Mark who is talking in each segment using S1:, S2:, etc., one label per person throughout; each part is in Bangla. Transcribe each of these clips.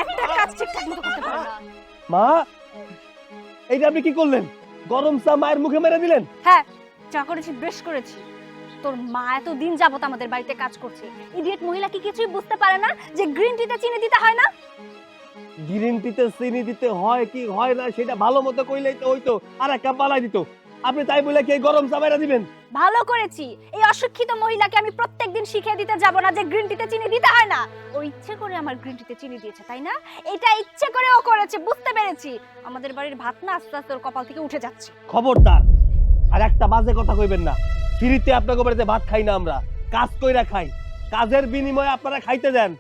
S1: একটা কাজ ঠিকঠাক মতো করতে পারো না।
S2: মা, এইটা আপনি কি করলেন? গরম চা মায়ের মুখে মেরে দিলেন?
S1: হ্যাঁ, যা করেছি বেশ করেছি। তোর মা এত দিন যাবত আমাদের বাড়িতে কাজ করছে, ইডিয়েট মহিলা কি কিছুই বুঝতে পারে না যে গ্রিন টিতে চিনি দিতে হয় না?
S2: গ্রিন টিতে চিনি দিতে হয় কি হয় না সেটা ভালো মতো কইলেই তো হইতো, আর এক কাপ বালাই দিত। আপনি তাই বলে কি এই গরম চা মেরে দিবেন?
S1: ভালো করেছি। এই অশিক্ষিত মহিলাকে আমি প্রত্যেকদিন শিখিয়ে দিতে যাব না যে গ্রিন টিতে চিনি দিতে হয় না। ও ইচ্ছে করে আমার গ্রিন টিতে চিনি দিয়েছে, তাই না? এটা ইচ্ছে করে ও করেছে, বুঝতে পেরেছি। আমাদের বাড়ির ভাত না আস্তে আস্তে ওর কপাল থেকে উঠে যাচ্ছে।
S2: খবরদার আর একটা বাজে কথা কইবেন না। ফ্রিতে আপনাকে বাড়িতে ভাত খাই না আমরা, কাজ কইরা খাই। কাজের বিনিময়ে আপনারা খাইতে দেন।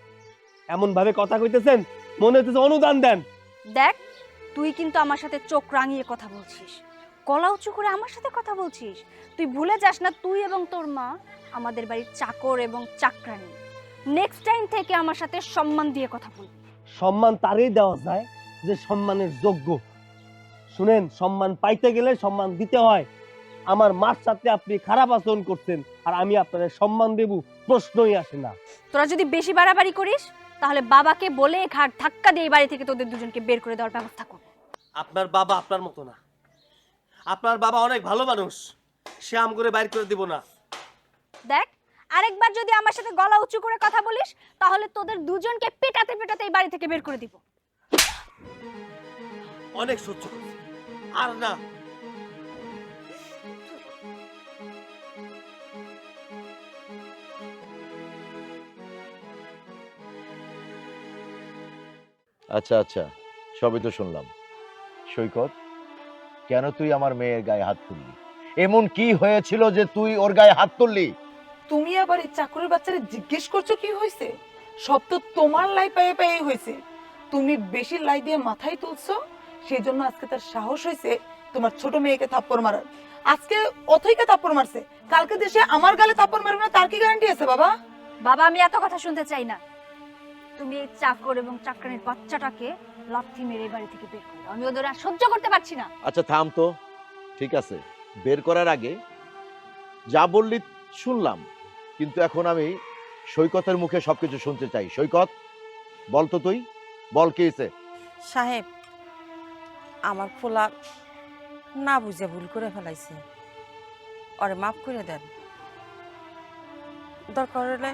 S2: এমন ভাবে কথা কইতেছেন মনে হচ্ছে অনুদান দেন।
S1: দেখ, তুই কিন্তু আমার সাথে চোখ রাঙিয়ে কথা বলছিস, গলা উঁচু করে আমার সাথে কথা বলছিস। তুই ভুলে যাস না তুই এবং তোর মা আমাদের বাড়ির চাকর এবং চাকরানী। নেক্সট টাইম থেকে আমার সাথে সম্মান দিয়ে কথা বল।
S2: সম্মান তারই দেওয়া যায় যে সম্মানের যোগ্য। শুনেন, সম্মান পাইতে গেলে সম্মান দিতে হয়। আমার মার সাথে আপনি খারাপ আচরণ করছেন আর আমি আপনাদের সম্মান দেব, প্রশ্নই আসে না।
S1: তোরা যদি বেশি বাড়াবাড়ি করিস তাহলে বাবাকে বলে ঘাট ধাক্কা দিয়ে এই বাড়ি থেকে তোদের দুজনকে বের করে দেওয়ার ব্যবস্থা কর।
S2: আপনার বাবা আপনার মতো না। আপনার বাবা অনেক ভালো মানুষ, সে আম করে বাইর করে দিব না।
S1: দেখ, আরেকবার যদি আমার সাথে গলা উঁচু করে কথা বলিস তাহলে তোদের দুজনকে পেটাতে পেটাতে এই বাড়ি থেকে বের করে দিব।
S2: অনেক সহ্য করছি, আর না।
S3: আচ্ছা আচ্ছা, সবই তো শুনলাম। সৈকত, কেন তুই আমার মেয়ের গায়ে হাত তুললি? এমন কি হয়েছিল যে তুই ওর গায়ে হাত তুললি?
S4: তুমি আবার এই চাকরের বাচ্চারে জিজ্ঞেস করছো কি হয়েছে? সব তো তোমার লাই পায়ে পায়ে হয়েছে। তুমি বেশি লাই দিয়ে মাথায় তুলছো, সেই জন্য আজকে তার সাহস হয়েছে তোমার ছোট মেয়েকে থাপ্পড় মারার। আজকে অথইকে থাপ্পড় মারছে, কালকে দেশে আমার গালে থাপ্পড় মারবে না তার কি গ্যারান্টি আছে বাবা?
S1: বাবা, আমি এত কথা শুনতে চাই না। তুমি এই চাকর এবং চাকরানির বাচ্চাটাকে লাথি মেরে এই বাড়ি থেকে বের করো। আমি ওদের আর সহ্য করতে পারছি না।
S3: আচ্ছা থাম তো, ঠিক আছে, বের করার আগে যা বললি শুনলাম, কিন্তু এখন আমি সৈকতের মুখে সবকিছু শুনতে চাই। সৈকত, বল তো, তুই বল কি হয়েছে?
S5: সাহেব, আমার পোলা না বুঝে ভুল করে ফেলাইছে, ওরে মাফ করে দেন। দরকার হলে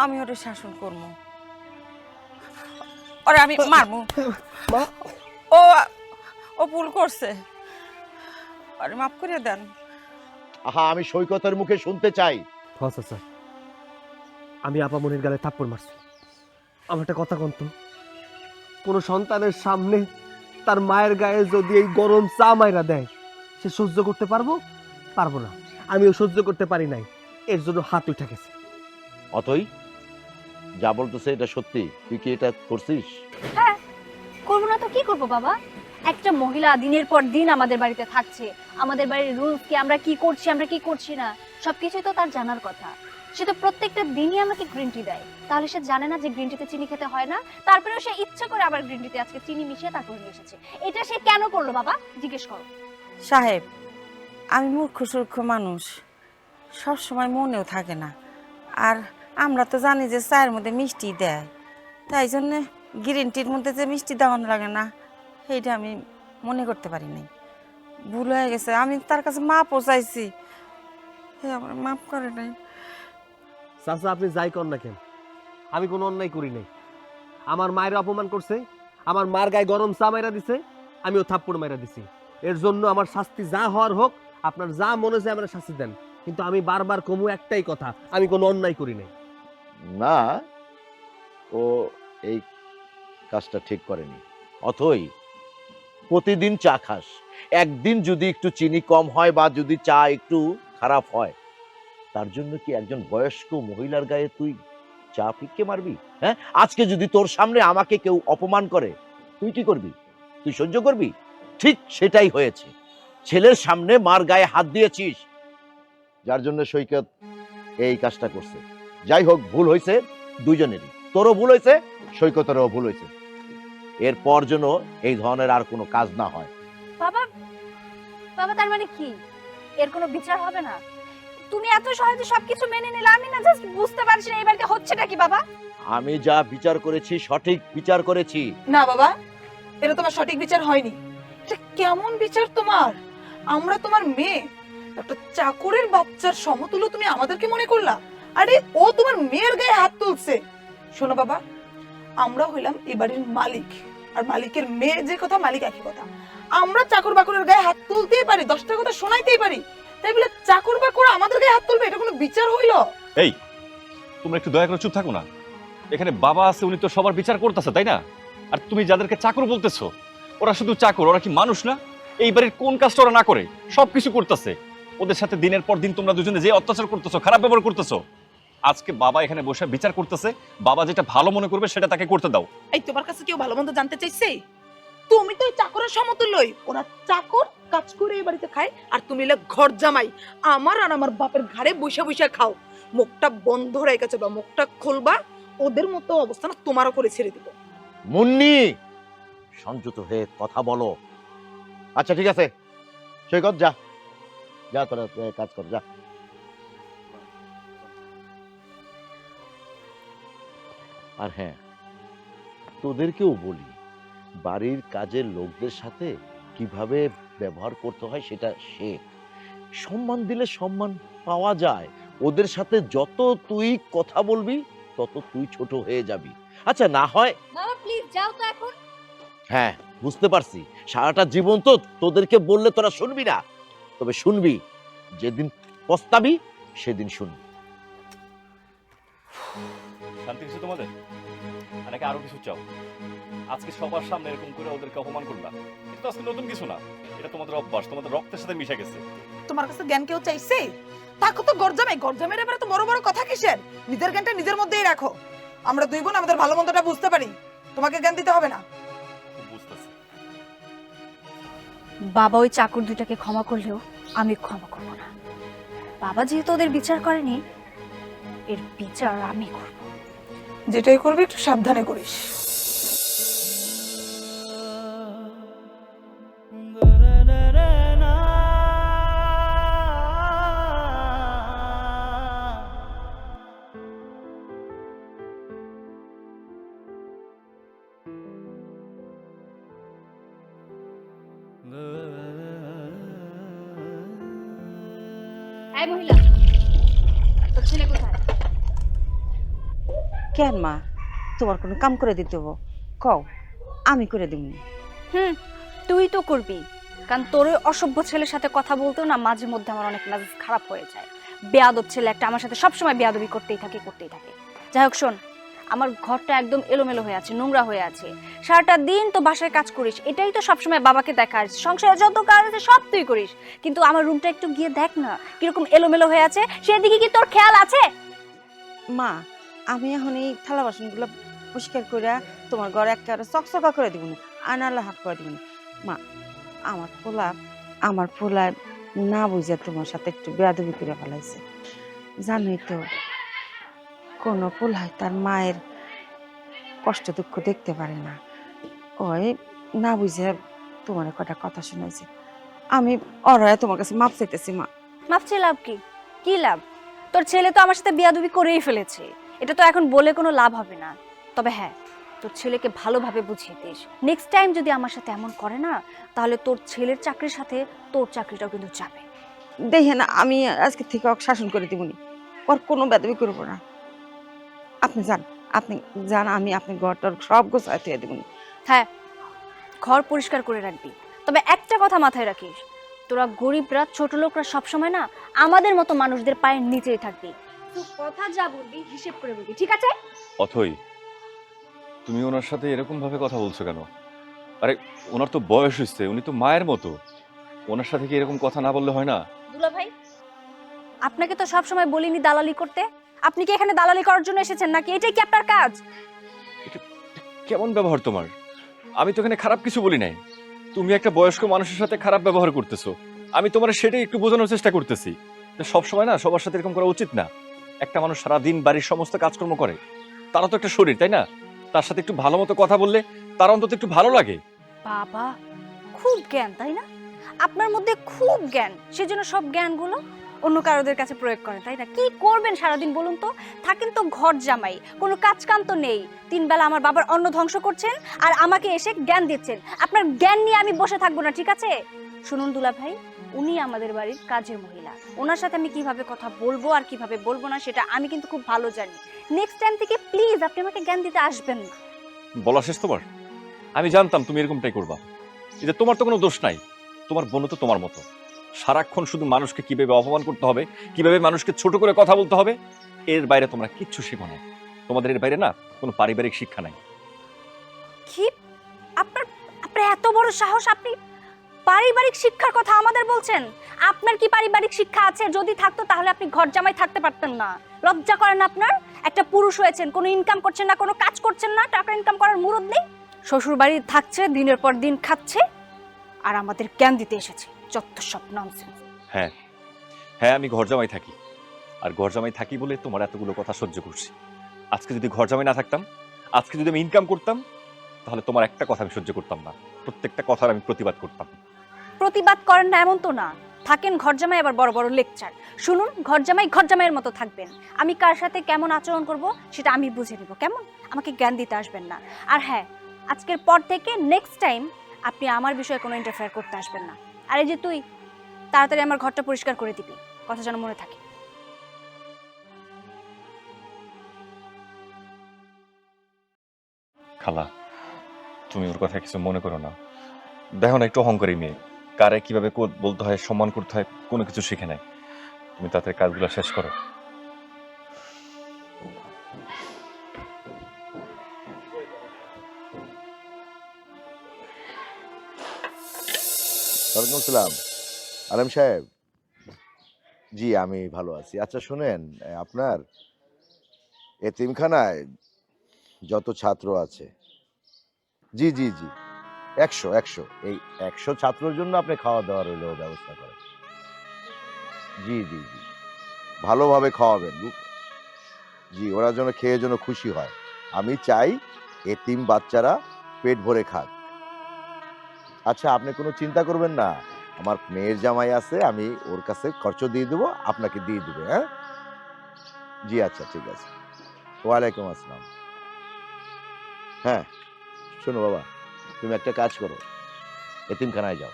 S5: আমি ওরে শাসন করবো, ওরে আমি মারবো। ও ও ভুল করছে, ওরে মাফ করে দেন।
S3: আহা, আমি সৈকতের মুখে শুনতে চাই।
S2: আচ্ছা, আমি আপামনির গালে থাপ্পড় মারছি। আমার একটা কথা কন্ত, কোন সন্তানের সামনে তার মায়ের গায়ে যদি এই গরম চা মাইরা দেয়, সে সহ্য করতে পারবো? পারবো না। আমিও সহ্য করতে পারি নাই, এর জন্য হাত উঠে গেছে।
S3: অতই যা বলতেছে এটা সত্যি? তুই কি এটা করছিস?
S1: হ্যাঁ, করবো না তো কি করবো বাবা? একটা মহিলা দিনের পর দিন আমাদের বাড়িতে থাকছে, আমাদের বাড়ির রুলস কি, আমরা কি করছি আমরা কি করছি না সবকিছু তো তার জানার কথা। সে তো প্রত্যেকটা দিনই আমাকে গ্রিন টি দেয়, তাহলে সে জানে না যে গ্রিন টিতে চিনি খেতে হয় না? তারপরেও সে ইচ্ছা করে আবার গ্রিন টিতে আজকে চিনি মিশিয়ে তারপর নিয়ে এসেছে। এটা সে কেন করলো বাবা? জিজ্ঞেস করো।
S5: সাহেব, আমি মূর্খ সূর্খ মানুষ, সব সময় মনেও থাকে না। আর আমরা তো জানি যে চায়ের মধ্যে মিষ্টি দেয়, তাই জন্যে গ্রিন টির মধ্যে যে মিষ্টি দেওয়ানো লাগে না সেইটা আমি মনে করতে পারি নাই। ভুল হয়ে গেছে, আমি তার কাছে মাপও চাইছি, সে আমার মাপ করে নাই।
S2: চাচা, আপনি যাই কর না কেন, আমি কোনো অন্যায় করি নাই। আমার মায়ের অপমান করছে, আমার মার গায়ে গরম চা মাইরা দিছে, আমিও থাপ্পড় মাইরা দিছি। এর জন্য আমার শাস্তি যা হওয়ার হোক, আপনার যা মনে চায় আমার শাস্তি দেন, কিন্তু আমি বারবার কমু একটাই কথা, আমি কোনো অন্যায় করি নাই।
S3: না, ও এই কাজটা ঠিক করেনি। অথই, প্রতিদিন চা খাস, একদিন যদি একটু চিনি কম হয় বা যদি চা একটু খারাপ হয়, তার জন্য কি একজন বয়স্ক মহিলার গায়ে তুই চা ফিক্কে মারবি? হ্যাঁ, আজকে যদি তোর সামনে আমাকে কেউ অপমান করে, তুই কি করবি? তুই সহ্য করবি? ঠিক সেটাই হয়েছে। ছেলের সামনে মার গায়ে হাত দিয়েছিস, যার জন্য সৈকত এই কাজটা করছে। যাই হোক, ভুল হয়েছে দুইজনেরই, তোরও ভুল হয়েছে, সৈকতেরও ভুল হয়েছে। এরপর যেন এই ধরনের আর কোনো কাজ না হয়।
S1: বাবা, বাবা তার মানে কি? এর কোনো বিচার হবে না? তুমি এত সহজে সবকিছু মেনে নিলে, আমি না জাস্ট বুঝতে পারছি না এই বাড়িতে হচ্ছেটা কি বাবা।
S3: আমি যা বিচার করেছি সঠিক বিচার করেছি।
S4: না বাবা, এটা তোমার সঠিক বিচার হয়নি। এটা কেমন বিচার তোমার? আমরা তোমার মেয়ে, একটা চাকরের বাচ্চার সমতুল্য তুমি আমাদেরকে মনে করলা? আরে ও তোমার মেয়ের গায়ে হাত তুলছে। শোনো বাবা, আমরা হইলাম এই বাড়ির মালিক, আর মালিকের মেয়ে যে কথা মালিক একই কথা। আমরা চাকর বাকরের গায়ে হাত তুলতেই পারি, 10টা কথা শোনাইতেই পারি, তাই বলে চাকর বাকর আমাদের গায়ে হাত তুলবে? এটা কোনো বিচার হইলো?
S6: এই, তোমরা একটু দয়া করে চুপ থাকো না। এখানে বাবা আছে, উনি তো সবার বিচার করতেছে, তাই না? আর তুমি যাদেরকে চাকর বলতেছো, ওরা শুধু চাকর, ওরা কি মানুষ না? এই বাড়ির কোন কাজটা ওরা না করে সবকিছু করতেছে। ওদের সাথে দিনের পর দিন তোমরা দুজনে যে অত্যাচার করতেছো, খারাপ ব্যবহার করতেছো। আজকে বাবা এখানে বসে বিচার করতেছে, বাবা যেটা ভালো মনে করবে সেটা তাকে করতে দাও।
S4: এই তোমার কাছে কেউ ভালো মন্দ জানতে চাইছে? তুমি তো ওই চাকরের সমতুল্যই। ওরা চাকর, কাজ করে এই বাড়িতে খায়, আর তুমি হলে ঘর জামাই। আমার আর আমার বাপের ঘাড়ে বসে বসে খাও। মুখটা বন্ধ রেখেছে বা মুখটা খুলবা, ওদের মতো অবস্থা না তোমারও করে ছেড়ে দিব।
S3: মুন্নি, সংযত হয়ে কথা বলো। আচ্ছা ঠিক আছে, সৈকত যা, যা তোরা কাজ কর, যা। আর হ্যাঁ, তোদেরকেও বলি, বাড়ির কাজের লোকদের সাথে কিভাবে ব্যবহার করতে হয় সেটা শেখ। সম্মান দিলে সম্মান পাওয়া যায়। ওদের সাথে যত তুই কথা বলবি তত তুই ছোট হয়ে যাবি। আচ্ছা না হয়,
S1: বাবা প্লিজ যাও তো এখন।
S3: হ্যাঁ বুঝতে পারছি, সারাটা জীবন তো তোদেরকে বললে তোরা শুনবি না, তবে শুনবি, যেদিন পস্তাবি সেদিন শুনবি।
S6: শান্তি কিছু তোমাদের, নাকি আরো কিছু চাও? আজকে সবার সামনে এরকম করে ওদেরকে অপমান করবা, এটা তো আজকে নতুন কিছু না। এটা তোমাদের অভ্যাস, তোমাদের রক্তের সাথে মিশে গেছে।
S4: তোমার কাছে জ্ঞান কেউ চাইছে? তাকে তো গরজামাই, গরজামের এবারে তো বড় বড় কথা কিসের? নিজের জ্ঞানটা নিজের মধ্যেই রাখো। আমরা দুই বোন আমাদের ভালো মন্দটা বুঝতে পারি, তোমাকে জ্ঞান দিতে হবে না।
S6: খুব বুঝতেছি।
S1: বাবা ওই চাকর দুটাকে ক্ষমা করলেও আমি ক্ষমা করব না। বাবা যেহেতু ওদের বিচার করেনি, এর বিচার আমি করব।
S4: যেটাই করবি একটু সাবধানে করিস।
S1: এই মহিলা, তোর ছেলে কোথায়?
S5: কেন মা, তোমার কোনো কাম করে দিতে হবো? কও, আমি করে দিব।
S1: তুই তো করবি, কারণ তোর ওই অসভ্য ছেলের সাথে কথা বলতেও না মাঝে মধ্যে আমার অনেক মেজাজ খারাপ হয়ে যায়। বেয়াদব ছেলে একটা, আমার সাথে সবসময় বেয়াদবি করতেই থাকে। যাই হোক শোন, আমার ঘরটা একদম এলোমেলো হয়ে আছে, নোংরা হয়ে আছে। সারাটা দিন তো বাসায় কাজ করিস, এটাই তো সবসময় বাবাকে দেখাস। সংসারে যত কাজ আছে সব তুই করিস, কিন্তু আমার রুমটা একটু গিয়ে দেখ না কিরকম এলোমেলো হয়ে আছে। সেদিকে কি তোর খেয়াল আছে?
S5: মা, আমি এখন এই থালা বাসনগুলো পরিষ্কার করে তোমার ঘর একেবারে চকচকা করে দিব না, আনালা হাত করে দিব না। মা, আমার পোলা না বুঝে তোমার সাথে একটু বেয়াদবি করে ফেলাইছে। জানোই তো, কোনো পোলাই তার মায়ের কষ্ট দুঃখ দেখতে পারে না। ওই না বুঝে তোমার কটা কথা শোনাইছে। আমি অরয়া তোমার কাছে মাপ চাইতেছি মা।
S1: মাপ চেয়ে লাভ কি? কি লাভ? তোর ছেলে তো আমার সাথে বেয়াদবি করেই ফেলেছে, এটা তো এখন বলে কোনো লাভ হবে না। তবে হ্যাঁ, তোর ছেলেকে ভালোভাবে বুঝিয়ে দিস। নেক্সট টাইম যদি আমার সাথে এমন করে না, তাহলে তোর ছেলের চাকরির সাথে তোর চাকরিটাও কিন্তু যাবে।
S5: দেখে না, আমি আজকে থেকে ওকে শাসন করে দিবনি, ওর কোনো বেদবি করবো না। আপনি যান, আমি আপনি ঘরটার সব গোছায় থুয়ে দিবনি।
S1: হ্যাঁ, ঘর পরিষ্কার করে রাখবি। তবে একটা কথা মাথায় রাখিস, তোরা গরিবরা, ছোট লোকরা সবসময় না আমাদের মতো মানুষদের পায়ের নিচেই থাকবি। তুই কথা যা বলবি হিসেব করে বলবি, ঠিক আছে?
S6: অথই, তুমি ওনার সাথে এরকম ভাবে কথা বলছো কেন? আরে ওনার তো বয়স হয়েছে, উনি তো মায়ের মতো, ওনার সাথে কি এরকম কথা না বললে হয় না?
S1: দুলা ভাই, আপনাকে তো সবসময় বলিনি দালালি করতে। আপনি কি এখানে দালালি করার জন্য এসেছেন নাকি? এটাই কি আপনার কাজ?
S6: কেমন ব্যবহার তোমার? আমি তো এখানে খারাপ কিছু বলি নাই। তুমি একটা বয়স্ক মানুষের সাথে খারাপ ব্যবহার করতেছো, আমি তোমার সেটাই একটু বোঝানোর চেষ্টা করতেছি যে সবসময় না সবার সাথে এরকম করা উচিত না। একটা মানুষ সারাদিন বাড়ির সমস্ত কাজকর্ম করে, তারা তো একটা শরীর, তাই না? তার সাথে একটু ভালো মতো কথা বললে তার অন্তত একটু ভালো লাগে।
S1: বাবা, খুব জ্ঞান তাই না? আপনার মধ্যে খুব জ্ঞান, সেজন্য সব জ্ঞানগুলো অন্য কারোদের কাছে প্রয়োগ করেন, তাই না? কি করবেন সারাদিন বলুন তো? থাকেন তো ঘর জামাই, কোনো কাজ কাম তো নেই। 3 বেলা আমার বাবার অন্ন ধ্বংস করছেন আর আমাকে এসে জ্ঞান দিচ্ছেন। আপনার জ্ঞান নিয়ে আমি বসে থাকবো না, ঠিক আছে? শুনুন দুলা ভাই, উনি আমাদের বাড়ির কাজের মহিলা। ওনার সাথে আমি কিভাবে কথা বলবো আর কিভাবে বলবো না সেটা আমি কিন্তু খুব ভালো জানি। নেক্সট টাইম থেকে প্লিজ আপনি আমাকে জ্ঞান দিতে আসবেন না।
S6: বলা শেষ তোমার? আমি জানতাম তুমি এরকমটাই করবা। এই যে তোমার তো কোনো দোষ নাই, তোমার বোন তো তোমার মতো সারাক্ষণ শুধু মানুষকে কিভাবে অপমান করতে হবে, কিভাবে মানুষকে ছোট করে কথা বলতে হবে, এর বাইরে তোমরা কিচ্ছু শেখো না। তোমাদের এর বাইরে না কোনো পারিবারিক শিক্ষা নাই।
S1: কি আপনার আপনার এত বড় সাহস, আপনি পারিবারিক শিক্ষার কথা আমাদের বলছেন? আপনার কি পারিবারিক শিক্ষা আছে? যদি থাকতো তাহলে আপনি ঘর জামাই থাকতে পারতেন না। লজ্জা করেন আপনার? একটা পুরুষ হয়েছেন, কোনো ইনকাম করছেন না, কোনো কাজ করছেন না, টাকা ইনকাম করার মুরদ নেই, শ্বশুর বাড়ি থাকছে, দিনের পর দিন খাচ্ছে আর আমাদের জ্ঞান দিতে এসেছে। যত সব ননসেন্স।
S6: হ্যাঁ হ্যাঁ, আমি ঘর জামাই থাকি, আর ঘর জামাই থাকি বলে তোমার এতগুলো কথা সহ্য করছি। আজকে যদি ঘর জামাই না থাকতাম, আজকে যদি আমি ইনকাম করতাম, তাহলে তোমার একটা কথা আমি সহ্য করতাম না, প্রত্যেকটা কথার আমি প্রতিবাদ করতাম।
S1: প্রতিবাদ করেন না এমন তো না, থাকেন ঘর জামাই আবার বড় বড় লেকচার। শুনুন, ঘর জামাইয়ের মতো থাকবেন। আমি কার সাথে কেমন আচরণ করব সেটা আমি বুঝে নেব, কেমন? আমাকে জ্ঞান দিতে আসবেন না। আর হ্যাঁ, আজকের পর থেকে নেক্সট টাইম আপনি আমার বিষয়ে কোনো ইন্টারফেয়ার করতে আসবেন না। আর এই যে তুই তাড়াতাড়ি আমার ঘরটা পরিষ্কার করে দিবি, কথা যেন মনে থাকে।
S6: খালা, তুমি ওর কথা কিছু মনে করো না। দেখো না, একটু অহংকারী মেয়ে, কারে কিভাবে বলতে হয়, সম্মান করতে হয়, কোনো কিছু শিখে নাই। তুমি তাদের কাজগুলো শেষ করো।
S3: ওয়ালাইকুম আসসালাম। আলম সাহেব, জি আমি ভালো আছি। আচ্ছা শুনেন, আপনার এতিমখানায় যত ছাত্র আছে, জি জি জি, 100 এই 100 ছাত্রের জন্য আপনি খাওয়া দাওয়ার হইলেও ব্যবস্থা করেন। জি জি জি, ভালোভাবে খাওয়াবেন। জি, ওরা যেন খেয়ে যেন খুশি হয়। আমি চাই এতিম বাচ্চারা পেট ভরে খাক। আচ্ছা আপনি কোনো চিন্তা করবেন না, আমার মেয়ের জামাই আছে, আমি ওর কাছে খরচ দিয়ে দেবো, আপনাকে দিয়ে দিবে। হ্যাঁ জি, আচ্ছা ঠিক আছে। ওয়ালাইকুম আসসালাম। হ্যাঁ শোনো বাবা, তুমি একটা কাজ করো, এতিমখানায় যাও,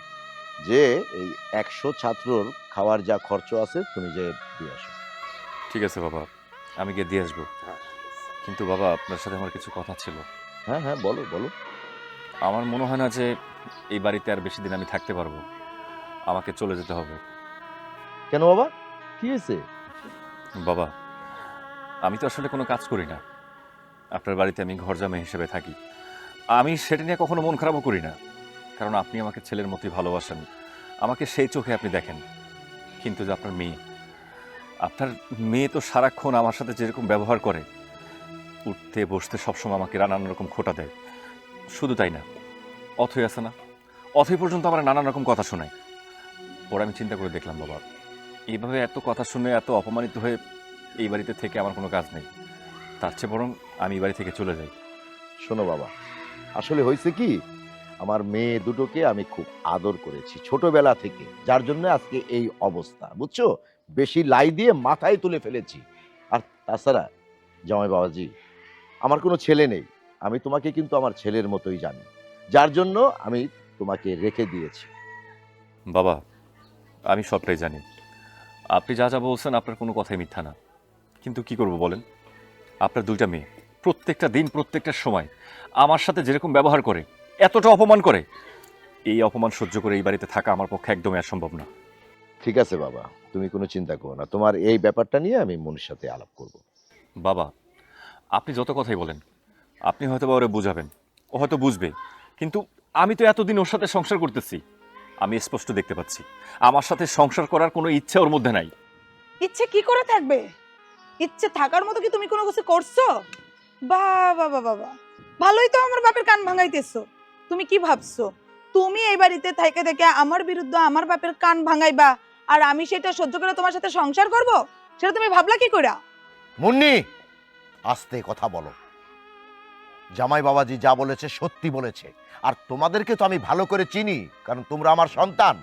S3: যে এই 100 ছাত্রর খাওয়ার যা খরচ আছে তুমি যে দিয়ে আসো।
S6: ঠিক আছে বাবা, আমি গিয়ে দিয়ে আসবো। কিন্তু বাবা, আপনার সাথে আমার কিছু কথা ছিল।
S3: হ্যাঁ হ্যাঁ, বলো বলো।
S6: আমার মনে হয় না যে এই বাড়িতে আর বেশি দিন আমি থাকতে পারবো, আমাকে চলে যেতে হবে।
S3: কেন বাবা, কি হয়েছে?
S6: বাবা, আমি তো আসলে কোনো কাজ করি না, আপনার বাড়িতে আমি ঘর জামাই হিসেবে থাকি। আমি সেটা নিয়ে কখনো মন খারাপও করি না, কারণ আপনি আমাকে ছেলের মতোই ভালোবাসেন, আমাকে সেই চোখে আপনি দেখেন। কিন্তু যে আপনার মেয়ে তো সারাক্ষণ আমার সাথে যেরকম ব্যবহার করে, উঠতে বসতে সবসময় আমাকে নানান রকম খোঁটা দেয়। শুধু তাই না, অথই আছে না, অথই পর্যন্ত আমার নানান রকম কথা শোনায়। পরে আমি চিন্তা করে দেখলাম বাবা, এইভাবে এত কথা শুনে এত অপমানিত হয়ে এই বাড়িতে থেকে আমার কোনো কাজ নেই, তার চেয়ে বরং আমি এই বাড়ি থেকে চলে যাই।
S3: শোনো বাবা, আসলে হয়েছে কি, আমার মেয়ে দুটোকে আমি খুব আদর করেছি ছোটবেলা থেকে, যার জন্য আজকে এই অবস্থা, বুঝছো? বেশি লাই দিয়ে মাথায় তুলে ফেলেছি। আর তাছাড়া জামাই বাবাজি, আমার কোনো ছেলে নেই, আমি তোমাকে কিন্তু আমার ছেলের মতোই জানি, যার জন্য আমি তোমাকে রেখে দিয়েছি।
S6: বাবা, আমি সবটাই জানি, আপনি যা যা বলছেন আপনার কোনো কথাই মিথ্যা না। কিন্তু কি করব বলেন, আপনার 2টা মেয়ে প্রত্যেকটা দিন প্রত্যেকটা সময় আমার সাথে যেরকম ব্যবহার করে, এতটা অপমান করে, এই অপমান সহ্য করে এই বাড়িতে থাকা আমার পক্ষে একদমই অসম্ভব না।
S3: ঠিক আছে বাবা, তুমি কোনো চিন্তা করো না, তোমার এই ব্যাপারটা নিয়ে আমি মনির সাথে আলাপ করব।
S6: বাবা, আপনি যত কথাই বলেন, আপনি হয়তো বা ওরে বুঝাবেন, ও হয়তো বুঝবে, কিন্তু আমি তো এতদিন ওর সাথে সংসার করতেছি, আমি স্পষ্ট দেখতে পাচ্ছি আমার সাথে সংসার করার কোনো ইচ্ছা ওর মধ্যে নাই।
S4: ইচ্ছে কি করে থাকবে? ইচ্ছে থাকার মতো কি তুমি কোনো কিছু করছো? বাবা বাবা বাবা, ভালোই তো আমার বাপের কান ভাঙাইতেছো। তুমি কি ভাবছো তুমি এই বাড়িতে থেকে থেকে আমার বিরুদ্ধে আমার বাপের কান ভাঙাইবা আর আমি সেটা সহ্য করে তোমার সাথে সংসার করব? সেটা তুমি ভাবলা কি করে?
S3: মুন্নি, আস্তে কথা বলো। জামাই বাবাজি যা বলেছে সত্যি বলেছে, আর তোমাদেরকে তো আমি ভালো করে চিনি, কারণ তোমরা আমার সন্তান।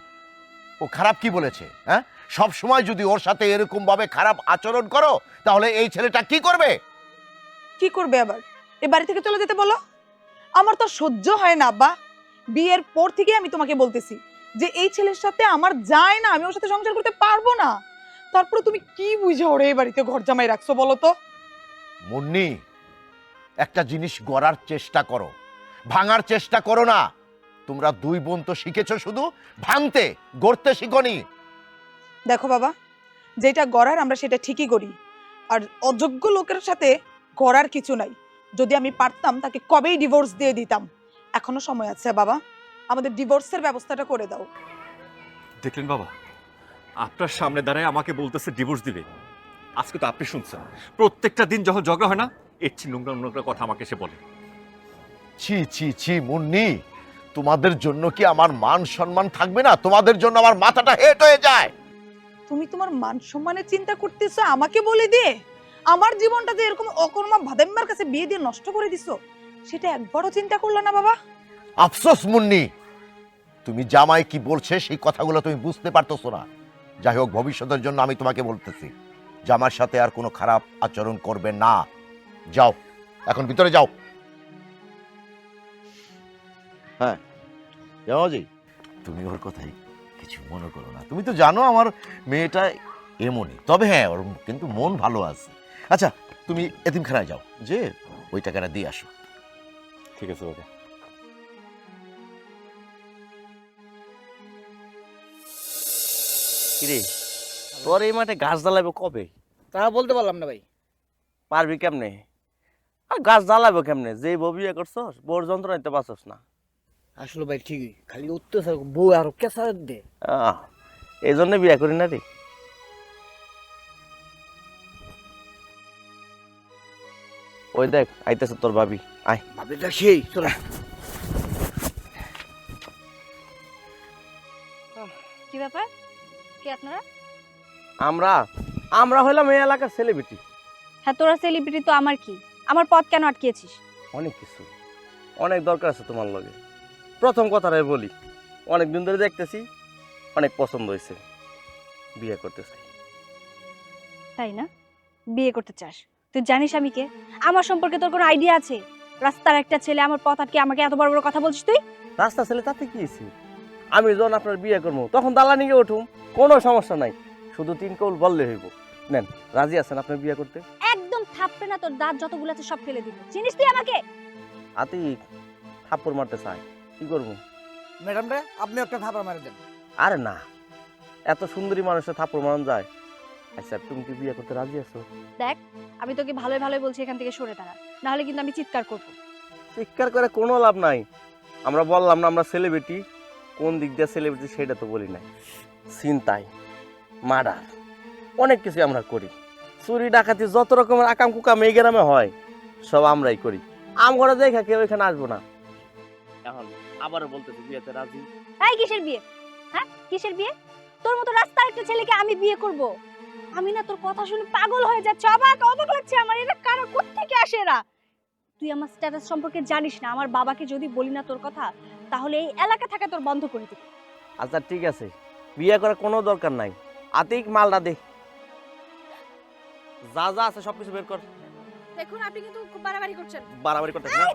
S3: ও খারাপ কি বলেছে? হ্যাঁ, সব সময় যদি ওর সাথে এরকম ভাবে খারাপ আচরণ করো তাহলে এই ছেলেটা কি করবে?
S4: কি করবে আবার? এ বাড়ি থেকে চলে যেতে বলো। আমার তো সহ্য হয় না আব্বা। বিয়ের পর থেকে আমি তোমাকে বলতেছি যে এই ছেলের সাথে আমার যায় না, আমি ওর সাথে সংসার করতে পারবো না। তারপরে তুমি কি বুঝে ওরে এই বাড়িতে ঘর জামাই রাখছো বলো তো?
S3: মুন্নি, একটা জিনিস গড়ার চেষ্টা করো, ভাঙার চেষ্টা করো না। তোমরা দুই বোন তো শিখেছো শুধু ভাঙতে, গড়তে শিখোনি।
S4: দেখো বাবা, যেটা গড়ার আমরা সেটা ঠিকই করি, আর অযোগ্য লোকের সাথে গড়ার কিছু নাই। যদি আমি পারতাম তাকে কবেই ডিভোর্স দিয়ে দিতাম। এখনো সময় আছে বাবা, আমাদের ডিভোর্সের ব্যবস্থাটা করে দাও।
S6: দেখলেন বাবা, আপনার সামনে দাঁড়ায় আমাকে বলতেছে ডিভোর্স দিবে। আজকে তো আপনি শুনছেন, প্রত্যেকটা দিন যখন ঝগড়া হয় না, এর চেয়ে নোংরা নোংরা কথা আমাকে এসে বলে।
S3: ছি ছি ছি মুন্নি, তোমাদের জন্য কি আমার মান সম্মান থাকবে না? তোমাদের জন্য আমার মাথাটা হেট হয়ে যায়।
S4: তুমি তোমার মান সম্মানের চিন্তা করতেছো আমাকে বলে দিয়ে? আমার জীবনটা যে এরকম অকর্মা ভাদাইম্মার কাছে বিয়ে দিয়ে নষ্ট করে দিছো, সেটা একবারও চিন্তা করলো না বাবা?
S3: আফসোস মুন্নি, তুমি জামাই কি বলছে সেই কথাগুলো তুমি বুঝতে পারতেছো না। যাই হোক, ভবিষ্যতের জন্য আমি তোমাকে বলতেছি, জামার সাথে আর কোনো খারাপ আচরণ করবে না। যাও, এখন ভিতরে যাও। হ্যাঁ জামাজি, তুমি ওর কথাই কিছু মনে করো না। তুমি তো জানো আমার মেয়েটা এমনই। তবে হ্যাঁ, ওর কিন্তু মন ভালো আছে। আচ্ছা, তুমি এতিমখানায় যাও, যে ওই টাকাটা দিয়ে আসো।
S6: ঠিক আছে বাবা।
S7: কিরে, তোর এই মাঠে গাছ জ্বালাবে কবে?
S8: তা বলতে পারলাম না ভাই।
S7: পারবি কেমনে? আর গাছ জ্বালাবে কেমনে? যেই বউ বিয়ে করছস, বউর যন্ত্রণাতে বাঁচস না।
S8: আসলে ভাই ঠিকই, খালি অত্যাচার বউ আরো কেঁচা দে।
S7: এই জন্য বিয়ে করি না রে। ওই দেখ আইতেছে তোর ভাবি, আয়।
S8: ভাবিটা সেই চলে।
S1: কি ব্যাপার? কি আপনারা?
S7: আমরা আমরা হইলাম এই এলাকার সেলিব্রিটি।
S1: হ্যাঁ, তোরা সেলিব্রিটি তো আমার কি? আমার পথ কেন আটকিয়েছিস?
S7: অনেক কিছু, অনেক দরকার আছে তোমার লগে। প্রথম কথাটাই বলি, অনেক দিন ধরে দেখতেছি, অনেক পছন্দ হয়েছে, বিয়ে করতে চাই।
S1: তাই না? বিয়ে করতে চাস? তুই জানিস আমি কে? আমার সম্পর্কে তোর কোনো আইডিয়া আছে? রাস্তার একটা ছেলে আমার পথ আটকে আমাকে এত বড় বড় কথা বলছিস তুই?
S7: রাস্তা ছেলে তাতে কি হয়েছে? আমি যখন আপনার বিয়ে করবো তখন দালানি গিয়ে উঠুম, কোনো সমস্যা নাই। শুধু 3 কৌল বললে হইব। নেন, রাজি আছেন আপনার বিয়ে করতে?
S1: একদম থাপড়ে না, তোর দাঁত যতগুলো আছে সব ফেলে দিব। চিনিস তুই আমাকে?
S7: আতিক থাপ্পড় মারতে চাই, কি করবো?
S8: ম্যাডাম রে, আপনি একটা থাপড় মারে দেন।
S7: আরে না, এত সুন্দরী মানুষের থাপ্পড় মারান যায়? আচ্ছা, তুমি কি বিয়ে করতে রাজি আছো?
S1: দেখ, আমি তোকে ভালোই ভালোই বলছি, এখান থেকে সরে দাঁড়া, না হলে কিন্তু আমি চিৎকার করবো।
S7: চিৎকার করে কোনো লাভ নাই। আমরা বললাম না আমরা সেলিব্রিটি, কোন দিক দিয়ে সেলিব্রিটি সেটা তো বলি নাই। চিন্তাই, মার্ডার, অনেক কিছু আমরা করি। চুরি ডাকাতি যত রকমের আকাম কুকাম এই গ্রামে হয় সব আমরাই করি। আমরা দেখা কেউ এখানে আসবো না। এখন আবারও বলতেছি বিয়েতে রাজি।
S1: এই কিসের বিয়ে? হ্যাঁ, কিসের বিয়ে? তোর মতো রাস্তার একটা ছেলেকে আমি বিয়ে করব? আমি না তোর কথা শুনে পাগল হয়ে যাচ্ছে, অবাক অবাক লাগছে আমার। এরা কারা, কোত্থেকে আসে এরা? তুই আমার স্ট্যাটাস সম্পর্কে জানিস না। আমার বাবাকে যদি বলি না তোর কথা, তাহলে এই এলাকা থাকা তোর বন্ধ করে দিবি।
S7: আচ্ছা ঠিক আছে, বিয়ে করার কোনো দরকার নাই। আতিক মালটা দে, যা যা আছে সবকিছু বের কর।
S1: দেখুন, আপনি কিন্তু খুব বাড়াবাড়ি করছেন।
S7: বাড়াবাড়ি করতেছ না?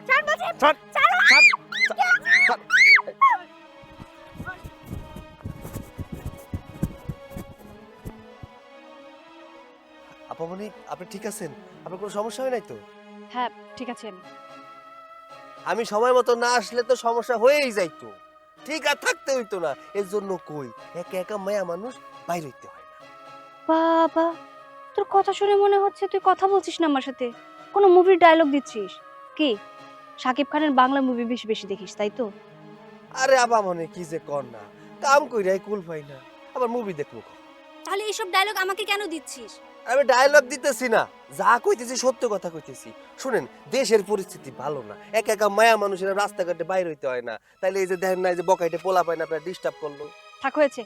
S1: ছাড় বলছি,
S7: ছাড়,
S1: ছাড়ো।
S7: ছাড়।
S2: আপামনি, আপনি ঠিক আছেন? আপনার কোনো সমস্যা হয় নাই তো?
S1: হ্যাঁ, ঠিক আছে।
S2: আমি সময় মতো না আসলে তো সমস্যা হয়েই যাইতো। ঠিক আর থাকতে হইতো না। এর জন্য কই, একা একা মায়া মানুষ বাইরে হইতে হয় না।
S1: বাবা, তোর কথা শুনে মনে হচ্ছে তুই কথা বলছিস না আমার সাথে, কোনো মুভির ডায়লগ দিচ্ছিস। কি শাকিব খানের বাংলা মুভি বেশি বেশি দেখিস, তাই তো?
S2: আরে আপামনি, কি যে কর না, কাম কইরাই কুল পাই না, আবার মুভি দেখবো কখন?
S1: তাহলে এইসব ডায়লগ আমাকে কেন দিচ্ছিস?
S2: আমি ডায়লগ দিতেছি না, যা কইতেছি সত্য কথা কইতেছি। শুনেন, দেশের পরিস্থিতি ভালো না, একা একা মায়া মানুষেরা রাস্তাঘাটে বাইরে হইতে হয় না। তাইলে এই যে দেখেন না, এই যে বকাইটে পোলা পায় না, আপনার ডিস্টার্ব করলো।
S1: থাক, হয়েছে,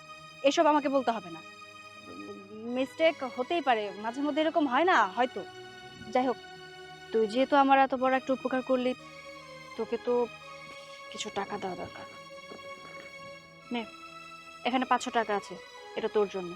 S1: এসব আমাকে বলতে হবে না। মিস্টেক হতেই পারে, মাঝে মধ্যে এরকম হয় না হয়তো। যাই হোক, তুই যেহেতু আমার এত বড় একটা উপকার করলি, তোকে তো কিছু টাকা দেওয়া দরকার। নে, এখানে 500 টাকা আছে, এটা তোর জন্য।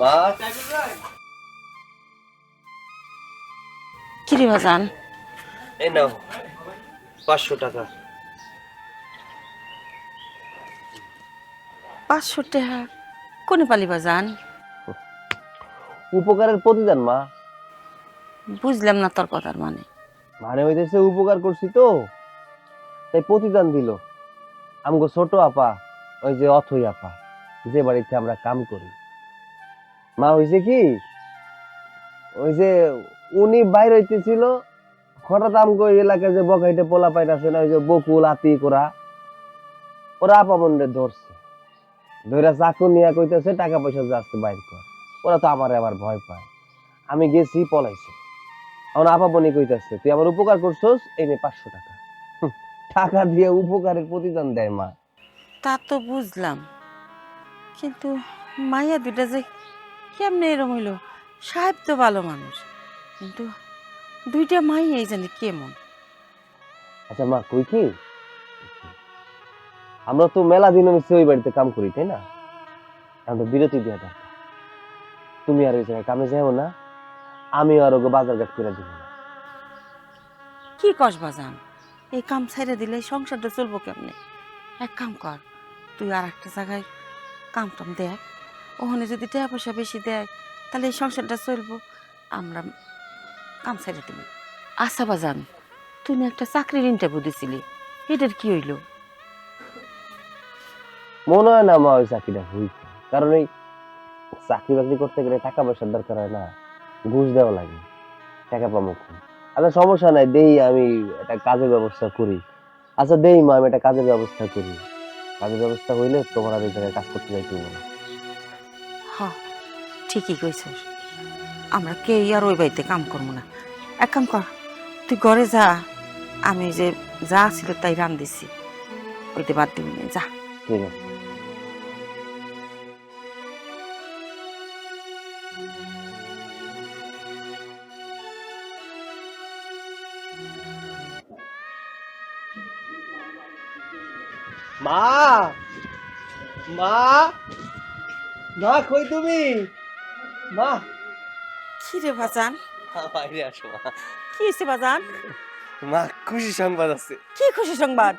S7: মা
S5: কিরে বাজান,
S7: এই নাও 500 টাকা।
S5: 500 টাকা কোনে পালি বাজান?
S7: উপকারের প্রতিদান মা।
S5: বুঝলাম না তোর কথার মানে।
S7: মানে হইতেছে উপকার করছি তো, তাই প্রতিদান দিল। আমগো ছোট আপা, ওই যে অথই আপা, যে বাড়িতে আমরা কাম করি। মা হইছে কি, ওই যে উনি বাইর হইতেছিল, হঠাৎ আমগো এই এলাকায় যে বকাইটে পোলা পাইতাছে না, ওই যে বকুল আতি করা, ওরা আপা মন্ডে ধরছে, ধইরা চাকু নিয়া কইতেছে টাকা পয়সা যাচ্ছে বাইর কর। ওরা তো আমারে আবার ভয় পায়। আমি গেছি, পলাইছে। এখন আপা বনি কইতাছে তুই আমার উপকার করছস, এই নে 500 টাকা। টাকা দিয়ে উপকারের প্রতিদান দেয় মা।
S5: তা তো বুঝলাম, কিন্তু মাইয়া দুটা যে কেমনে এরম হইলো? সাহেব তো ভালো মানুষ, কিন্তু দুইটা মাইয়াই জানি কেমন।
S7: আচ্ছা মা, কই কি আমরা তো মেলা দিন হইছে ওই বাড়িতে কাম করি, তাই না? আমরা বিরতি দেওয়া দরকার। তুমি আর ওই জায়গায় কামে যাও না, আমি আর ওকে বাজার ঘাট করে দিব না।
S5: কি কস বাজান, এই কাম ছাইড়ে দিলে সংসারটা চলবো কেমনে? এক কাম কর, তুই আর একটা জায়গায় কাম টাম দেখ, ওখানে যদি টাকা পয়সা বেশি দেয় তাহলে এই সংসারটা চলবো, আমরা কাম ছাইড়ে দিব। আচ্ছা বাজান, তুই না একটা চাকরির ইন্টারভিউ দিছিলি, এটার কি হইলো?
S7: মনে হয় না মা ওই চাকরিটা হইছে, কারণ এই চাকরি বাকরি করতে গেলে টাকা পয়সার দরকার হয় না, ঘুষ দেওয়া লাগে, টাকা পাবো। আচ্ছা সমস্যা নাই, দেই আমি একটা কাজের ব্যবস্থা করি। আচ্ছা দেই মা, আমি একটা কাজের ব্যবস্থা করি। কাজের ব্যবস্থা হইলে তোমার আর এই জায়গায় কাজ করতে যাইতে হবে না।
S5: হ্যাঁ ঠিকই কইছস, আমরা কেই আর ওই বাড়িতে কাম করবো না। এক কাম কর, তুই ঘরে যা, আমি যে যা ছিল তাই রান দিছি, ওইতে বাদ দিবি না, যা।
S7: ঠিক আছে। মা, মা, মা কই তুমি? মা,
S5: কি রে বাজান,
S7: বাইরে আসো মা।
S5: কি হয়েছে বাজান?
S7: মা খুশি সংবাদ আছে।
S5: কি খুশি সংবাদ?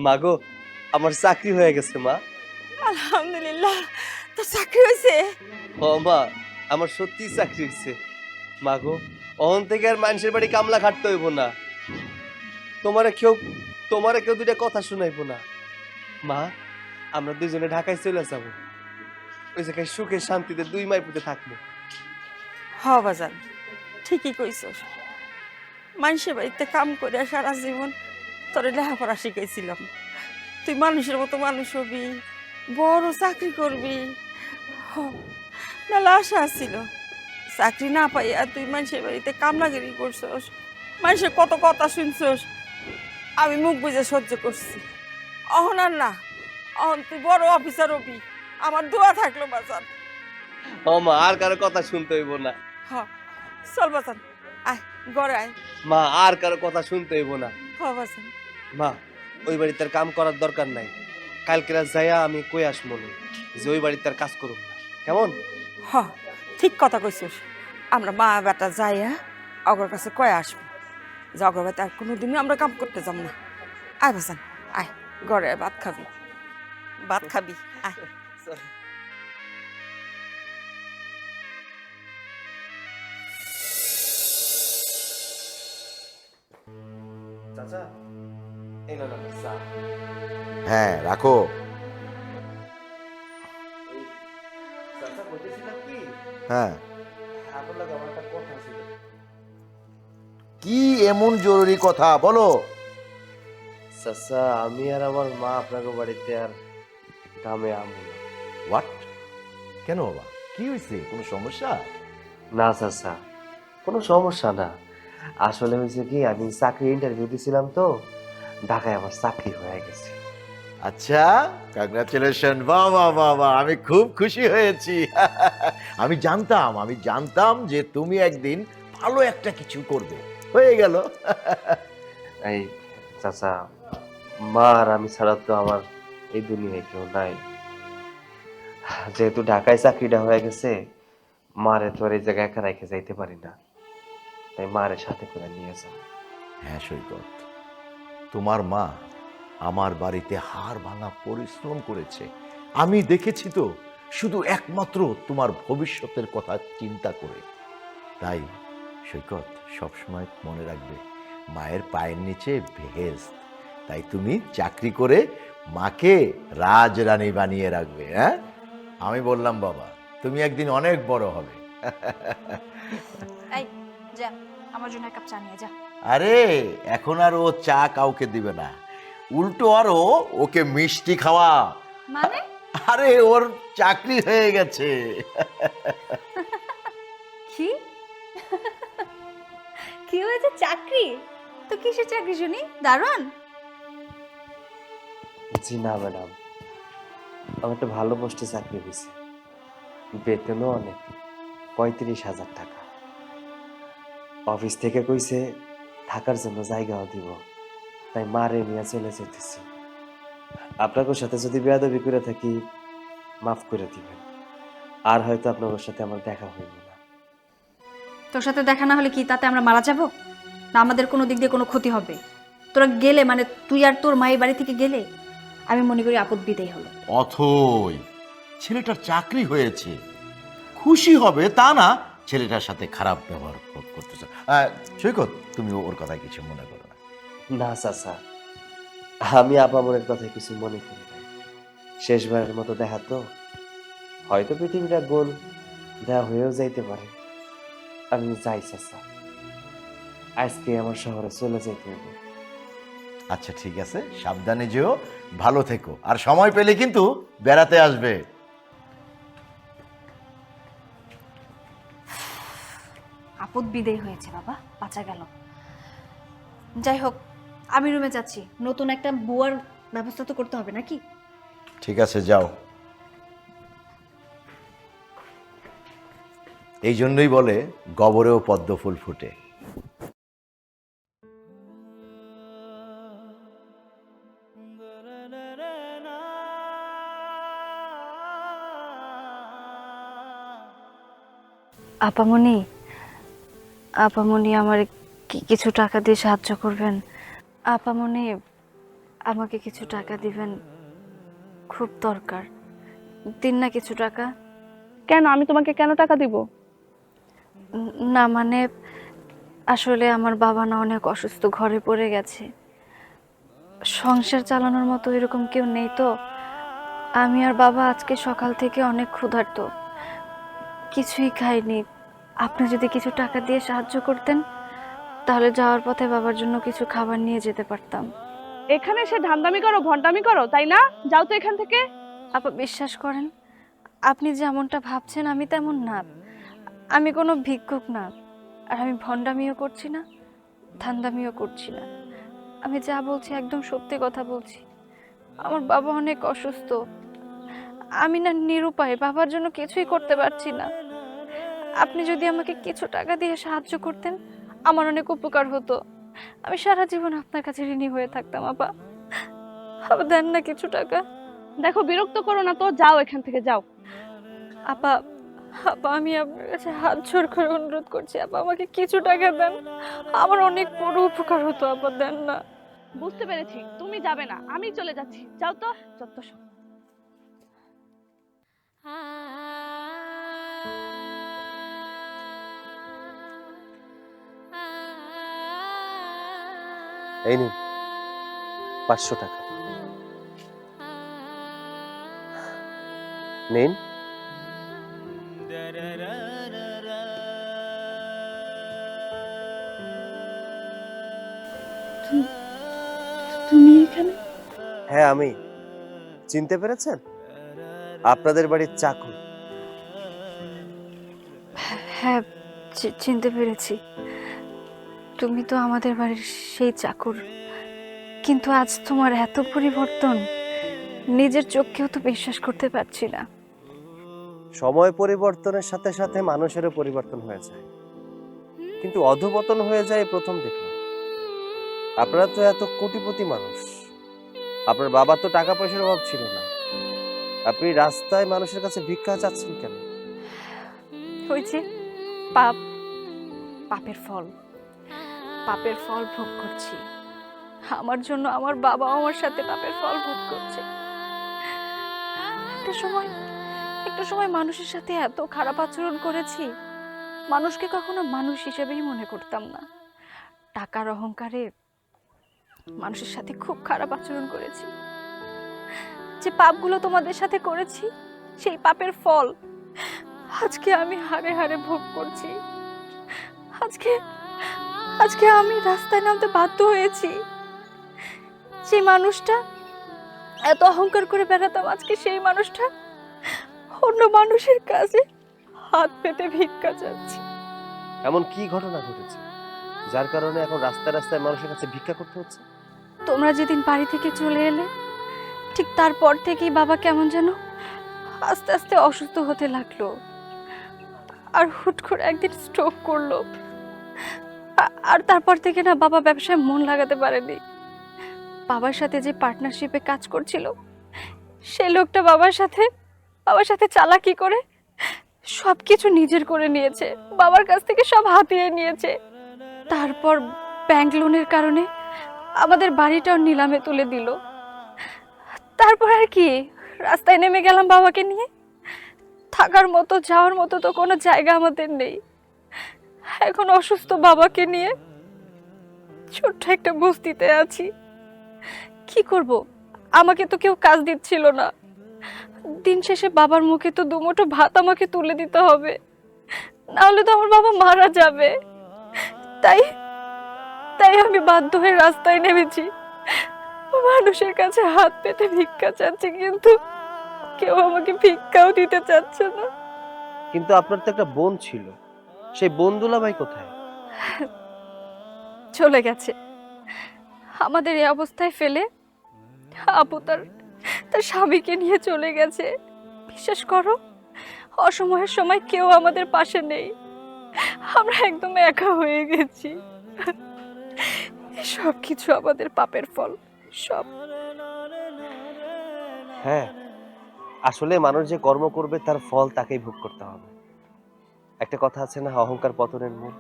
S7: মা গো, আমার চাকরি হয়ে গেছে মা।
S5: আলহামদুলিল্লাহ, তোর চাকরি হয়েছে?
S7: ও মা, আমার সত্যি চাকরি হয়েছে। মা গো, অহন থেকে আর মানুষের বাড়ি কামলা খাটতে হইব না। তোমারে কেউ দুইটা কথা শুনাইবো না। মা, আমরা দুইজনে ঢাকায় চলে যাব, ওই জায়গায় সুখে শান্তিতে 2 মাই পুঁতে থাকবো।
S5: হ বাজান, ঠিকই কইছস। মানুষের বাড়িতে কাম করে সারা জীবন তোরে লেখাপড়া শিখাইছিলাম, তুই মানুষের মতো মানুষ হবি, বড় চাকরি করবি, মেলা আশা আছিল। চাকরি না পাইয়া তুই মানুষের বাড়িতে কামলাগিরি করছস, মানুষের কত কথা শুনছস, আমি মুখ বুঝে সহ্য করছি। অহন আর না, অহন তুই বড় অফিসার হবি, আমার দোয়া থাকলো বাজান।
S7: ও মা, আর কারো কথা শুনতে হইব না।
S5: হ চল বাজান, আয় ঘরে আয়।
S7: মা, আর কারো কথা শুনতে হইব না।
S5: হ বাজান।
S7: মা, ওই বাড়িতে আর কাম করার দরকার নাই। কালকে রাত যাইয়া আমি কই আসমু যে ওই বাড়িতে আর কাজ করুম না, কেমন?
S5: হ ঠিক কথা কইছিস, আমরা মা বেটা যাইয়া অগর কাছে কয়ে আসবো যে অগর বাড়িতে আর কোনোদিনই আমরা কাম করতে যাব না। আয় বাজান, আয় ঘরে আয়, ভাত খাবি, ভাত খাবি, আয়।
S7: চাচা, এই না না চা।
S3: হ্যাঁ রাখো।
S7: চাচা বলতেছিলাম কি,
S3: হ্যাঁ,
S7: আপনার লাগে আমার একটা কথা ছিল।
S3: কি এমন জরুরি কথা বলো?
S7: চাচা, আমি আর আমার মা আপনাকে বাড়িতে আর কামে আমবো না।
S3: হোয়াট? কেন বাবা, কি হয়েছে? কোনো সমস্যা?
S7: না চাচা,
S2: কোনো সমস্যা না। আসলে হয়েছে কি, আমি চাকরি ইন্টারভিউ দিছিলাম তো, ঢাকায় আমার চাকরি হয়ে গেছে।
S3: আচ্ছা, কংগ্রাচুলেশন, বাহ বাহ বাহ বাহ, আমি খুব খুশি হয়েছি। আমি জানতাম যে তুমি একদিন ভালো একটা কিছু করবে, হয়ে গেল।
S2: এই চাচা, মা আর আমি ছাড়া তো আমার এই দুনিয়ায় কেউ নাই। যেহেতু ঢাকায় চাকরিটা হয়ে গেছে, মারে তো আর এই জায়গায় একা রেখে যাইতে পারি না, তাই মারে সাথে করে নিয়ে যাও।
S3: হ্যাঁ সৈকত, তোমার মা আমার বাড়িতে হাড় ভাঙা পরিশ্রম করেছে, আমি দেখেছি তো, শুধু একমাত্র তোমার ভবিষ্যতের কথা চিন্তা করে। তাই সৈকত, সবসময় মনে রাখবে মায়ের পায়ের নিচে বেহেশত। তাই তুমি চাকরি করে মাকে রাজরানী বানিয়ে রাখবে। হ্যাঁ, আমি বললাম বাবা, তুমি একদিন অনেক বড় হবে।
S1: এই যা, আমার জন্য এক কাপ চা নিয়ে যা।
S3: আরে এখন আর ও চা কাউকে দিবে না, উল্টো আরো ওকে মিষ্টি খাওয়া।
S1: মানে?
S3: আরে ওর চাকরি হয়ে গেছে।
S1: কি কি হয়েছে? চাকরি? তো কিসের চাকরি শুনি? দারোয়ান?
S2: জি না ম্যাডাম, আমার একটা ভালো পোস্টে চাকরি হয়েছে, বেতনও অনেক, 35,000 টাকা। অফিস থেকে কইছে থাকার জন্য জায়গাও দিব, তাই মারে নিয়ে চলে যেতেছি। আপনাদের সাথে যদি বেয়াদবি করে থাকি, মাফ করে দিবেন, আর হয়তো আপনাদের সাথে আমার দেখা হইব না।
S1: তোর সাথে দেখা না হলে কি তাতে আমরা মারা যাব? না আমাদের কোনো দিক দিয়ে কোনো ক্ষতি হবে? তোরা গেলে মানে তুই আর তোর মায়ের বাড়ি থেকে গেলে আমি মনে করি আপদ বিদেই হলো।
S3: অথই, ছেলেটার চাকরি হয়েছে, খুশি হবে তা না ছেলেটার সাথে খারাপ ব্যবহার করতেছে। সৈকত, তুমি ওর কথা কিছু মনে করো না।
S2: না চাচা, আমি আপামনের কথায় কিছু মনে করি না। শেষবারের মতো দেখা তো, হয়তো পৃথিবীটা গোল, দেয়া হয়েও যাইতে পারে। আমি যাই চাচা, আজকে আমার শহরে চলে যেতে হবে।
S3: আচ্ছা ঠিক আছে, সাবধানে যেও, ভালো থেকো, আর সময় পেলে কিন্তু বেড়াতে আসবে।
S1: আপদ বিদেই হয়েছে বাবা, বাঁচা গেল। যাই হোক, আমি রুমে যাচ্ছি, নতুন একটা বুয়ার ব্যবস্থা তো করতে হবে নাকি?
S3: ঠিক আছে, যাও। এই জন্যই বলে গবরেও পদ্ম ফুল ফুটে।
S1: আপামনি, আপামনি আমার কিছু টাকা দিয়ে সাহায্য করবেন? আপামনি, আমাকে কিছু টাকা দিবেন, খুব দরকার। দিন না কিছু টাকা।
S9: কেন? আমি তোমাকে কেন টাকা দিব?
S1: না মানে আসলে আমার বাবা না অনেক অসুস্থ, ঘরে পড়ে গেছে, সংসার চালানোর মতো এরকম কেউ নেই তো। আমি আর বাবা আজকে সকাল থেকে অনেক ক্ষুধার্ত, কিছুই খাইনি। আপনি যদি কিছু টাকা দিয়ে সাহায্য করতেন, তাহলে যাওয়ার পথে বাবার জন্য কিছু খাবার নিয়ে যেতে পারতাম।
S9: এখানে এসে ধান্দামি করো, ভণ্ডামি করো, তাই না? যাও তো এখান থেকে।
S1: আপা বিশ্বাস করেন, আপনি যেমনটা ভাবছেন আমি তেমন না। আমি কোনো ভিক্ষুক না, আর আমি ভণ্ডামিও করছি না, ধান্দামিও করছি না। আমি যা বলছি একদম সত্যি কথা বলছি। আমার বাবা অনেক অসুস্থ, আমি না নিরুপায়, বাবার জন্য কিছুই করতে পারছি না। আপনি যদি আমাকে কিছু টাকা দিয়ে সাহায্য করতেন, আমার অনেক উপকার হতো। আমি সারা জীবন আপনার কাছে ঋণী হয়ে থাকতাম। আপা আপা দেন না কিছু টাকা।
S9: দেখো, বিরক্ত করো না তো, যাও এখান থেকে, যাও।
S1: আপা আপা আমি আপনার কাছে হাত জোড় করে অনুরোধ করছি, আপা আমাকে কিছু টাকা দেন, আমার অনেক বড় উপকার হতো। আপা দেন না।
S9: বুঝতে পেরেছি, তুমি যাবে না, আমি চলে যাচ্ছি, যাও তো। যত সব।
S2: এই নিন 500 টাকা নিন।
S9: তুমি এখানে?
S2: হ্যাঁ আমি। চিনতে পেরেছেন? আপনাদের বাড়ির চাকর।
S1: হ্যাঁ চিনতে পেরেছি, তুমি তো আমাদের বাড়ির সেই চাকর, কিন্তু আজ তোমার এত পরিবর্তন, নিজের চোখকেও তো বিশ্বাস করতে পারছি না।
S2: সময় পরিবর্তনের সাথে সাথে মানুষেরও পরিবর্তন হয়ে যায়, কিন্তু অধপতন হয়ে যায় এই প্রথম দেখলাম। আপনারা তো এত কোটিপতি মানুষ, আপনার বাবার তো টাকা পয়সার অভাব ছিল না, আপনি রাস্তায় মানুষের কাছে ভিক্ষা চাচ্ছেন কেন?
S1: ওই যে পাপ, পাপের ফল, পাপের ফল ভোগ করছি। আমার জন্য আমার বাবাও আমার সাথে পাপের ফল ভোগ করছে। একটা সময় মানুষের সাথে এত খারাপ আচরণ করেছি, মানুষকে কখনো মানুষ হিসেবেই মনে করতাম না। টাকার অহংকারে মানুষের সাথে খুব খারাপ আচরণ করেছি। যে পাপগুলো তোমাদের সাথে করেছি, সেই পাপের ফল আজকে আমি হাড়ে হাড়ে ভোগ করছি। আজকে আমি রাস্তায় নামতে বাধ্য হয়েছি। যে মানুষটা এত অহংকার করে বেড়াতাম, আজকে সেই মানুষটা অন্য মানুষের কাছে হাত পেতে ভিক্ষা চাচ্ছি।
S2: এমন কি ঘটনা ঘটেছে যার কারণে এখন রাস্তায় রাস্তায় মানুষের কাছে ভিক্ষা করতে হচ্ছে?
S1: তোমরা যেদিন বাড়ি থেকে চলে এলে, ঠিক তারপর থেকেই বাবা কেমন যেন আস্তে আস্তে অসুস্থ হতে লাগলো, আর হুট করে একদিন স্ট্রোক করলো। আর তারপর থেকে না বাবা ব্যবসায় মন লাগাতে পারেনি। বাবার সাথে যে পার্টনারশিপে কাজ করছিল, সে লোকটা বাবার সাথে চালাকি করে সবকিছু নিজের করে নিয়েছে, বাবার কাছ থেকে সব হাতিয়ে নিয়েছে। তারপর ব্যাংক লোনের কারণে আমাদের বাড়িটাও নিলামে তুলে দিল। তারপর আর কি, রাস্তায় নেমে গেলাম বাবাকে নিয়ে। থাকার মতো, যাওয়ার মতো তো কোনো জায়গা আমাদের নেই। এখন অসুস্থ বাবাকে নিয়ে ছোট্ট একটা বস্তিতে আছি। কি করব, আমাকে তো কেউ কাজ দিচ্ছিল না। দিন শেষে বাবার মুখে তো দুমুঠো ভাত আমাকে তুলে দিতে হবে, না হলে তো আমার বাবা মারা যাবে। তাই আমি বাধ্য হয়ে রাস্তায় নেমেছি, মানুষের কাছে হাত পেতে ভিক্ষা চাচ্ছি, কিন্তু কেউ আমাকে ভিক্ষাও দিতে চাচ্ছে না।
S2: কিন্তু আপনার তো একটা বোন ছিল, সেই বোন দুলাভাই কোথায়?
S1: চলে গেছে। আমাদের এই অবস্থায় ফেলে আপু তার স্বামীকে নিয়ে চলে গেছে। বিশ্বাস করো, অসময়ের সময় কেউ আমাদের পাশে নেই, আমরা একদম একা হয়ে গেছি। সব কিছু আমাদের পাপের ফল, সব।
S2: হ্যাঁ, আসলে মানুষ যে কর্ম করবে তার ফল তাকেই ভোগ করতে হবে। একটা কথা আছে না, অহংকার পতনের মূল।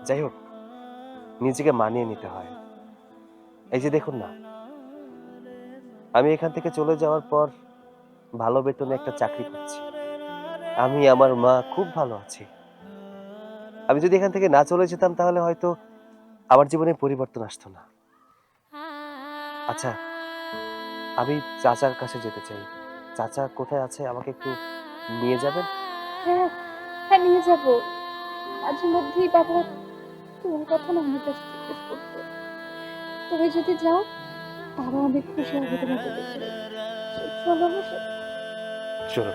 S2: যাই হোক, নিজেকে মানিয়ে নিতে হয়। এই যে দেখুন না, আমি এখান থেকে চলে যাওয়ার পর ভালো বেতনে একটা চাকরি করছি, আমি আমার মা খুব ভালো আছি। আমি যদি এখান থেকে না চলে যেতাম তাহলে হয়তো আমার জীবনে পরিবর্তন আসতো না। আচ্ছা, আমি চাচার কাছে যেতে চাই। চাচা কোথায় আছে, আমাকে একটু নিয়ে যাবেন?
S1: হ্যাঁ হ্যাঁ, নিয়ে যাবো। মাঝে মধ্যেই বাবা তোমার কথা না আমার কাছে জিজ্ঞেস করতো। তুমি যদি যাও, বাবা অনেক খুশি হবে তোমাকে দেখে। চলো আমার সাথে।
S2: চলো।